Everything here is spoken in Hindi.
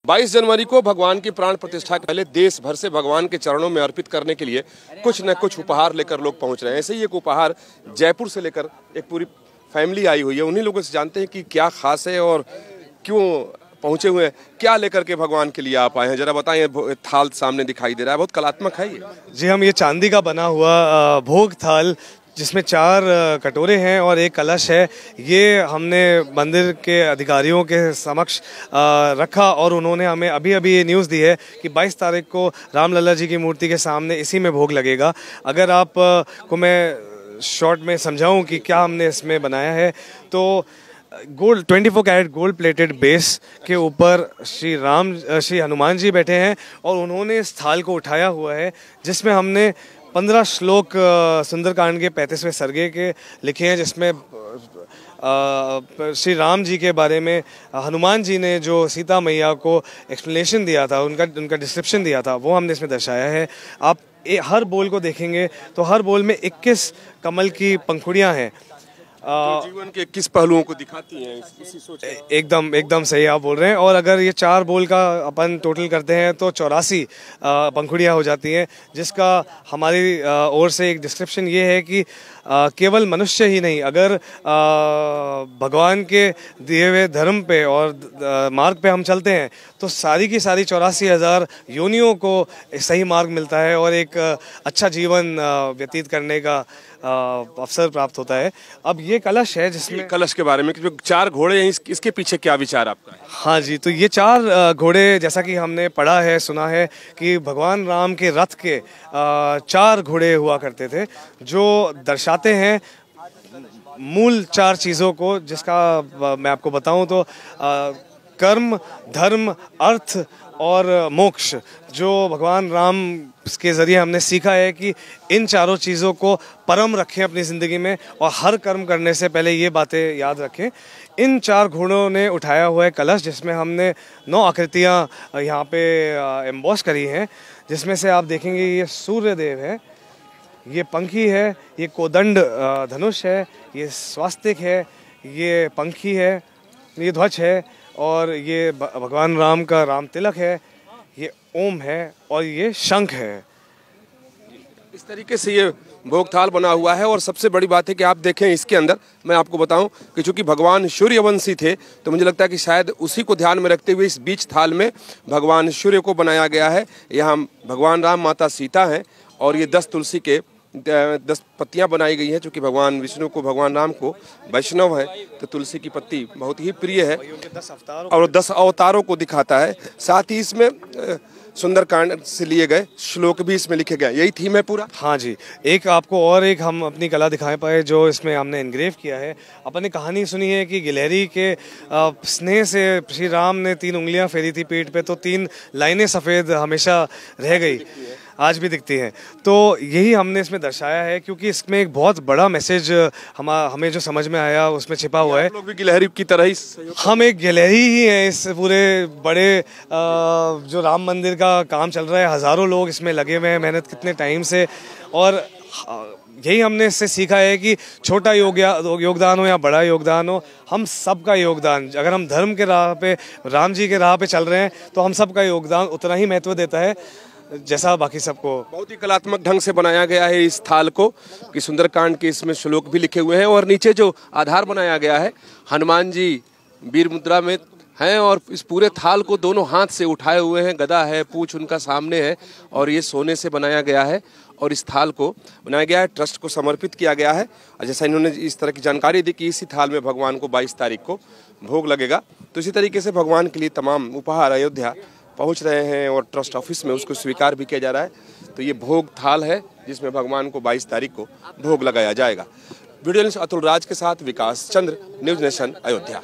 22 जनवरी को भगवान की प्राण प्रतिष्ठा के पहले देश भर से भगवान के चरणों में अर्पित करने के लिए कुछ न कुछ उपहार लेकर लोग पहुंच रहे हैं। ऐसे ही एक उपहार जयपुर से लेकर एक पूरी फैमिली आई हुई है। उन्हीं लोगों से जानते हैं कि क्या खास है और क्यों पहुंचे हुए हैं, क्या लेकर के भगवान के लिए आप आए हैं। जरा बताएं। थाल सामने दिखाई दे रहा है, बहुत कलात्मक है ये। जी, हम ये चांदी का बना हुआ भोग थाल जिसमें 4 कटोरे हैं और एक कलश है, ये हमने मंदिर के अधिकारियों के समक्ष रखा और उन्होंने हमें अभी अभी ये न्यूज़ दी है कि 22 तारीख को रामलला जी की मूर्ति के सामने इसी में भोग लगेगा। अगर आप को मैं शॉर्ट में समझाऊं कि क्या हमने इसमें बनाया है, तो gold 24 carat gold plated base के ऊपर श्री हनुमान जी बैठे हैं और उन्होंने इस थाल को उठाया हुआ है जिसमें हमने 15 श्लोक सुंदरकांड के 35वें सर्गे के लिखे हैं, जिसमें श्री राम जी के बारे में हनुमान जी ने जो सीता मैया को एक्सप्लेनेशन दिया था, उनका डिस्क्रिप्शन दिया था, वो हमने इसमें दर्शाया है। आप हर बोल को देखेंगे तो हर बोल में 21 कमल की पंखुड़ियां हैं, जीवन के किस पहलुओं को दिखाती हैं, इसी सोच। एकदम सही आप बोल रहे हैं। और अगर ये 4 बोल का अपन टोटल करते हैं तो 84 पंखुड़ियाँ हो जाती हैं, जिसका हमारी ओर से एक डिस्क्रिप्शन ये है कि केवल मनुष्य ही नहीं, अगर भगवान के दिए हुए धर्म पे और मार्ग पे हम चलते हैं तो सारी की सारी 84,000 योनियों को सही मार्ग मिलता है और एक अच्छा जीवन व्यतीत करने का अवसर प्राप्त होता है। अब ये कलश है जिसमें कलश के बारे में जो 4 घोड़े हैं, इसके पीछे क्या विचार आपका है? हाँ जी, तो ये 4 घोड़े, जैसा कि हमने पढ़ा है, सुना है कि भगवान राम के रथ के 4 घोड़े हुआ करते थे, जो दर्शाते हैं मूल 4 चीज़ों को, जिसका मैं आपको बताऊं तो कर्म, धर्म, अर्थ और मोक्ष। जो भगवान राम के ज़रिए हमने सीखा है कि इन चारों चीज़ों को परम रखें अपनी ज़िंदगी में और हर कर्म करने से पहले ये बातें याद रखें। इन 4 घोड़ों ने उठाया हुआ है कलश, जिसमें हमने 9 आकृतियाँ यहाँ पे एम्बॉस करी हैं, जिसमें से आप देखेंगे ये सूर्य देव है, ये पंखी है, ये कोदंड धनुष है, ये स्वास्तिक है, ये पंखी है, ये ध्वज है और ये भगवान राम का राम तिलक है, ये ओम है और ये शंख है। इस तरीके से ये भोग थाल बना हुआ है। और सबसे बड़ी बात है कि आप देखें, इसके अंदर मैं आपको बताऊं कि चूंकि भगवान सूर्यवंशी थे, तो मुझे लगता है कि शायद उसी को ध्यान में रखते हुए इस बीच थाल में भगवान सूर्य को बनाया गया है। यहाँ भगवान राम, माता सीता हैं और ये 10 तुलसी के 10 पत्तियां बनाई गई हैं। चूँकि भगवान विष्णु को, भगवान राम को वैष्णव है, तो तुलसी की पत्ती बहुत ही प्रिय है और 10 अवतारों को दिखाता है। साथ ही इसमें सुंदरकांड से लिए गए श्लोक भी इसमें लिखे गए। यही थीम है पूरा। हाँ जी, एक आपको और एक हम अपनी कला दिखा पाए जो इसमें हमने इनग्रेव किया है। अपन ने कहानी सुनी है कि गिलहरी के स्नेह से श्री राम ने 3 उंगलियां फेरी थी पीठ पे, तो 3 लाइनें सफ़ेद हमेशा रह गई, आज भी दिखती हैं। तो यही हमने इसमें दर्शाया है, क्योंकि इसमें एक बहुत बड़ा मैसेज हमें जो समझ में आया उसमें छिपा हुआ है। आप लोग भी गिलहरी की तरह ही हम एक गिलहरी ही हैं इस पूरे बड़े जो राम मंदिर का काम चल रहा है। हज़ारों लोग इसमें लगे हुए हैं, मेहनत कितने टाइम से। और यही हमने इससे सीखा है कि छोटा योगदान हो या बड़ा योगदान हो, हम सबका योगदान, अगर हम धर्म के राह पे, राम जी के राह पे चल रहे हैं, तो हम सबका योगदान उतना ही महत्व देता है जैसा बाकी सबको। बहुत ही कलात्मक ढंग से बनाया गया है इस थाल को, कि सुंदरकांड के इसमें श्लोक भी लिखे हुए हैं और नीचे जो आधार बनाया गया है, हनुमान जी वीर मुद्रा में हैं और इस पूरे थाल को दोनों हाथ से उठाए हुए हैं। गदा है, पूंछ उनका सामने है और ये सोने से बनाया गया है और इस थाल को बनाया गया है, ट्रस्ट को समर्पित किया गया है। और जैसा इन्होंने इस तरह की जानकारी दी कि इसी थाल में भगवान को 22 तारीख को भोग लगेगा, तो इसी तरीके से भगवान के लिए तमाम उपहार अयोध्या पहुंच रहे हैं और ट्रस्ट ऑफिस में उसको स्वीकार भी किया जा रहा है। तो ये भोग थाल है जिसमें भगवान को 22 तारीख को भोग लगाया जाएगा। वीडियो जर्नलिस्ट अतुल राज के साथ विकास चंद्र, न्यूज़ नेशन, अयोध्या।